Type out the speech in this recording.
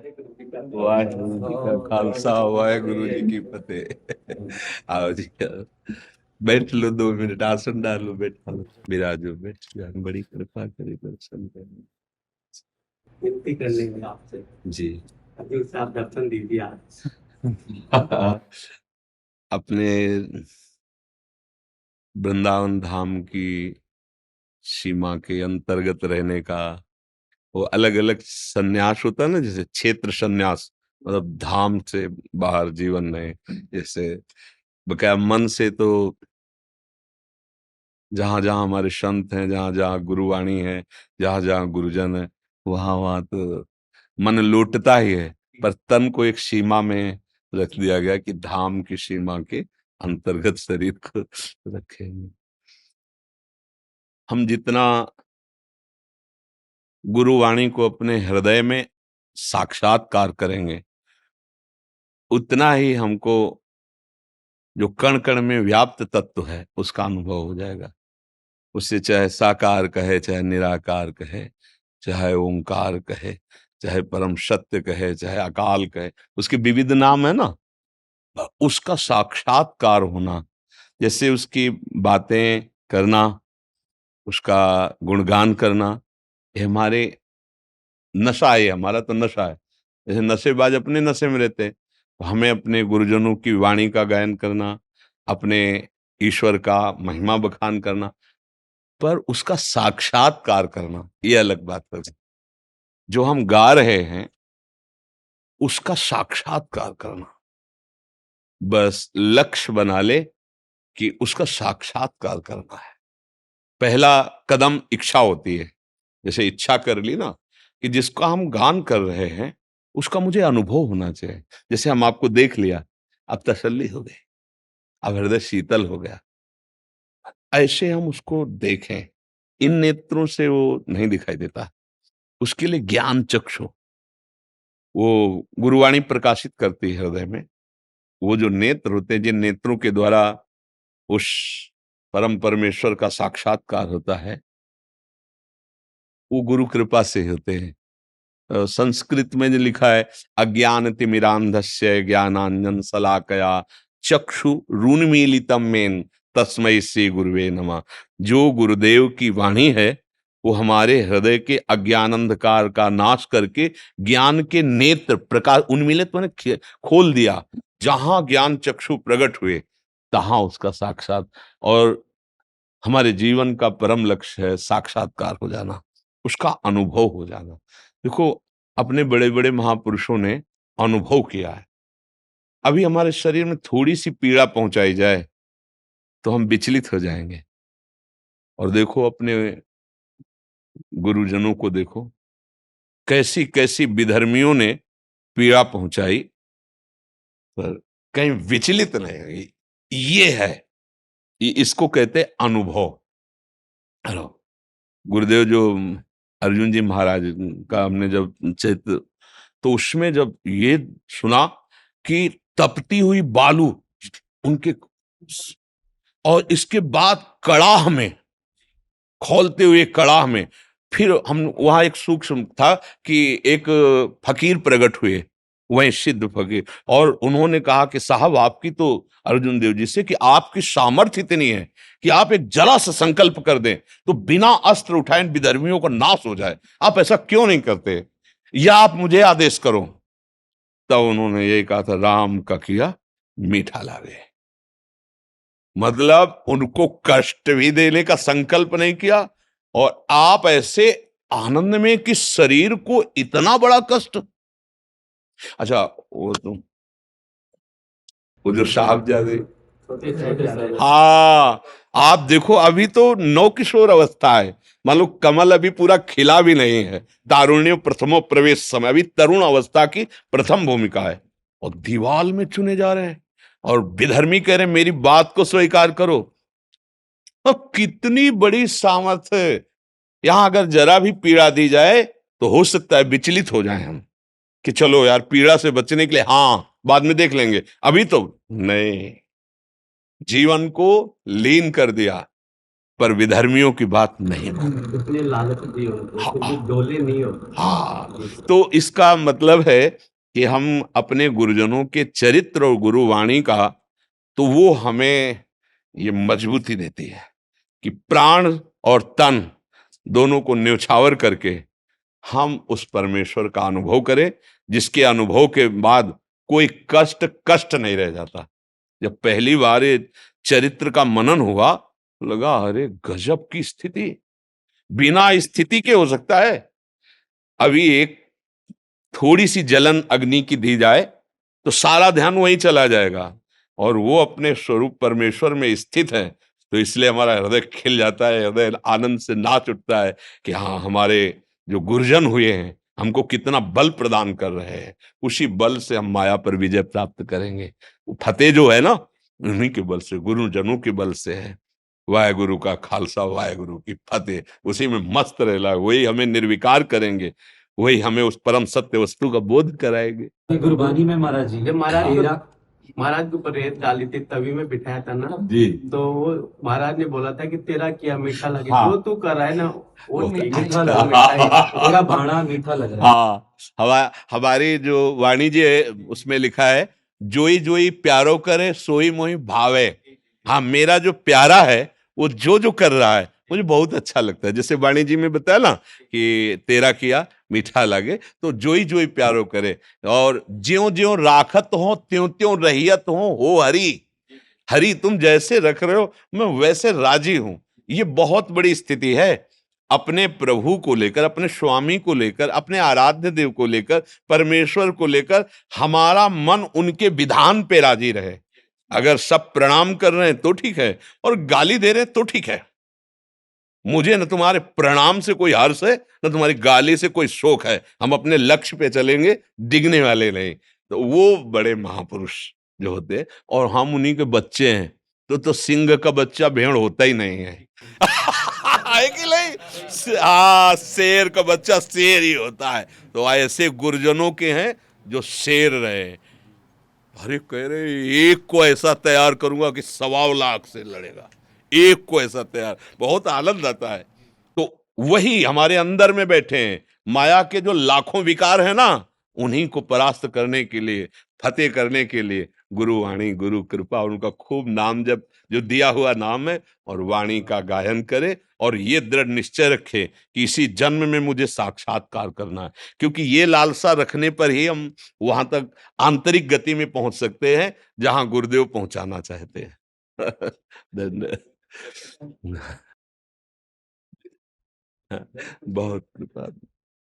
वाहेगुरु जी का खालसा, वाहेगुरु जी की फतेह। आओ जी आओ। बैठ लो, 2 मिनट आसन डालो, बैठा लो, विराजो, बैठ जाओ। बड़ी कृपा करी दर्शन करने। विनती कर लेंगे आपसे जी। हजूर साहब दर्शन दीजिए आज। अपने वृंदावन धाम की सीमा के अंतर्गत रहने का वो अलग अलग संन्यास होता है ना, जैसे क्षेत्र संन्यास, मतलब धाम से बाहर जीवन में, जैसे बकाया मन से तो जहां जहां हमारे संत हैं, जहां जहां गुरुवाणी है, जहां जहां गुरुजन है, वहां वहां तो मन लौटता ही है। पर तन को एक सीमा में रख दिया गया कि धाम की सीमा के अंतर्गत शरीर को रखेंगे। हम जितना गुरुवाणी को अपने हृदय में साक्षात्कार करेंगे, उतना ही हमको जो कण कण में व्याप्त तत्व है उसका अनुभव हो जाएगा। उससे चाहे साकार कहे, चाहे निराकार कहे, चाहे ओंकार कहे, चाहे परम सत्य कहे, चाहे अकाल कहे, उसके विविध नाम है ना। उसका साक्षात्कार होना, जैसे उसकी बातें करना, उसका गुणगान करना, ये हमारे नशा है, हमारा तो नशा है। जैसे नशेबाज अपने नशे में रहते हैं, तो हमें अपने गुरुजनों की वाणी का गायन करना, अपने ईश्वर का महिमा बखान करना, पर उसका साक्षात्कार करना ये अलग बात है। जो हम गा रहे हैं उसका साक्षात्कार करना, बस लक्ष्य बना ले कि उसका साक्षात्कार करना है। पहला कदम इच्छा होती है। जैसे इच्छा कर ली ना कि जिसका हम गान कर रहे हैं उसका मुझे अनुभव होना चाहिए। जैसे हम आपको देख लिया, अब तसल्ली हो गई, अब हृदय शीतल हो गया। ऐसे हम उसको देखें। इन नेत्रों से वो नहीं दिखाई देता, उसके लिए ज्ञान चक्षु वो गुरुवाणी प्रकाशित करती है हृदय में। वो जो नेत्र होते हैं, जिन नेत्रों के द्वारा उस परम परमेश्वर का साक्षात्कार होता है, वो गुरु कृपा से होते हैं। संस्कृत में जो लिखा है, अज्ञान तिमिरांधस्य ज्ञानांजन शलाकया चक्षु रुन्मीलितम मेन तस्मै श्री गुरुवे नमः। जो गुरुदेव की वाणी है वो हमारे हृदय के अज्ञान अंधकार का नाश करके ज्ञान के नेत्र प्रकाश उन्मीलित मैंने खोल दिया। जहां ज्ञान चक्षु प्रकट हुए तहां उसका साक्षात, और हमारे जीवन का परम लक्ष्य है साक्षात्कार हो जाना, उसका अनुभव हो जाना। देखो, अपने बड़े बड़े महापुरुषों ने अनुभव किया है। अभी हमारे शरीर में थोड़ी सी पीड़ा पहुंचाई जाए तो हम विचलित हो जाएंगे। और देखो अपने गुरुजनों को देखो, कैसी कैसी विधर्मियों ने पीड़ा पहुंचाई, पर कहीं विचलित नहीं हुई। ये है, इसको कहते अनुभव। हेलो, गुरुदेव जो अर्जुन जी महाराज का हमने जब चैत्र, तो उसमें जब ये सुना कि तपती हुई बालू उनके, और इसके बाद कड़ाह में, खौलते हुए कड़ाह में, फिर हम वहां एक सूक्ष्म था कि एक फकीर प्रकट हुए, वही सिद्ध फकीर, और उन्होंने कहा कि साहब आपकी तो अर्जुन देव जी से कि आपकी सामर्थ्य इतनी है कि आप एक जरा सा संकल्प कर दें तो बिना अस्त्र उठाए विधर्मियों का नाश हो जाए, आप ऐसा क्यों नहीं करते, या आप मुझे आदेश करो। तब उन्होंने यही कहा था, राम का किया मीठा लागे। मतलब उनको कष्ट भी देने का संकल्प नहीं किया, और आप ऐसे आनंद में कि शरीर को इतना बड़ा कष्ट। अच्छा, वो जो साहबजादे, हाँ, आप देखो अभी तो नौ किशोर अवस्था है, मान लो कमल अभी पूरा खिला भी नहीं है, तारुण्य प्रथमो प्रवेश समय, अभी तरुण अवस्था की प्रथम भूमिका है, और दीवाल में चुने जा रहे हैं, और विधर्मी कह रहे हैं मेरी बात को स्वीकार करो। तो कितनी बड़ी सामर्थ्य है। यहां अगर जरा भी पीड़ा दी जाए तो हो सकता है विचलित हो जाए हम, कि चलो यार पीड़ा से बचने के लिए, हाँ बाद में देख लेंगे, अभी तो नहीं। जीवन को लीन कर दिया, पर विधर्मियों की बात नहीं मानते। इतने लालच भी होते हैं, हाँ, फिर भी हाँ, डोले नहीं होते। हाँ। जी सर। तो इसका मतलब है कि हम अपने गुरुजनों के चरित्र और गुरुवाणी का, तो वो हमें ये मजबूती देती है कि प्राण और तन दोनों को न्यौछावर करके हम उस परमेश्वर का अनुभव करें, जिसके अनुभव के बाद कोई कष्ट कष्ट नहीं रह जाता। जब पहली बार ये चरित्र का मनन हुआ, तो लगा अरे गजब की स्थिति, बिना स्थिति के हो सकता है। अभी एक थोड़ी सी जलन अग्नि की दी जाए तो सारा ध्यान वहीं चला जाएगा, और वो अपने स्वरूप परमेश्वर में स्थित है। तो इसलिए हमारा हृदय खिल जाता है, हृदय आनंद से नाच उठता है कि हाँ, हमारे जो गुरुजन हुए हैं हमको कितना बल प्रदान कर रहे हैं। उसी बल से हम माया पर विजय प्राप्त करेंगे। वो फतेह जो है ना, उन्हीं के बल से, गुरुजनों के बल से है। वाहेगुरु का खालसा, वाहेगुरु की फतेह। उसी में मस्त रहना, वही हमें निर्विकार करेंगे, वही हमें उस परम सत्य वस्तु का बोध कराएंगे। गुरबानी में महाराज जी जब महाराज को तेरा महाराज के ऊपर रेत डाली थी, तभी में बिठाया था ना जी। तो वो महाराज ने बोला था कि तेरा किया मीठा लगे। हाँ। जो तू कर रहा है ना वो वो ठीक मीठा है, लग वो रहा मीठा ही है, तेरा भाणा मीठा लग रहा है। हाँ, हमारी जो वाणिज्य है उसमें लिखा है, जोई जोई प्यारो करे सोई मोही भावे। हाँ, मेरा जो प्यारा है वो जो जो कर रहा है मुझे बहुत अच्छा लगता है। जैसे वाणी जी में बताया ना कि तेरा किया मीठा लगे, तो जोई जोई प्यारो करे, और ज्यों ज्यों राखत हो त्यों त्यों रहियत हो हरि। हरि तुम जैसे रख रहे हो मैं वैसे राजी हूं। ये बहुत बड़ी स्थिति है। अपने प्रभु को लेकर, अपने स्वामी को लेकर, अपने आराध्य देव को लेकर, परमेश्वर को लेकर हमारा मन उनके विधान पे राजी रहे। अगर सब प्रणाम कर रहे हैं तो ठीक है, और गाली दे रहे हैं तो ठीक है। मुझे न तुम्हारे प्रणाम से कोई हर्ष है, न तुम्हारी गाली से कोई शोक है। हम अपने लक्ष्य पे चलेंगे, डिगने वाले नहीं। तो वो बड़े महापुरुष जो होते हैं, और हम उन्हीं के बच्चे हैं। तो सिंह का बच्चा भेड़ होता ही नहीं है। है कि नहीं? शेर का बच्चा शेर ही होता है। तो ऐसे गुरुजनों के हैं जो शेर रहे। अरे कह रहे एक को ऐसा तैयार करूंगा कि 1.25 लाख से लड़ेगा। एक को ऐसा तैयार, बहुत आनंद आता है। तो वही हमारे अंदर में बैठे हैं। माया के जो लाखों विकार है ना, उन्हीं को परास्त करने के लिए, फतेह करने के लिए गुरु वाणी, गुरु कृपा, उनका खूब नाम जप, जो दिया हुआ नाम है, और वाणी का गायन करे, और ये दृढ़ निश्चय रखे कि इसी जन्म में मुझे साक्षात्कार करना है। क्योंकि ये लालसा रखने पर ही हम वहां तक आंतरिक गति में पहुंच सकते हैं जहां गुरुदेव पहुंचाना चाहते हैं। धन्यवाद। बहुत कृपा।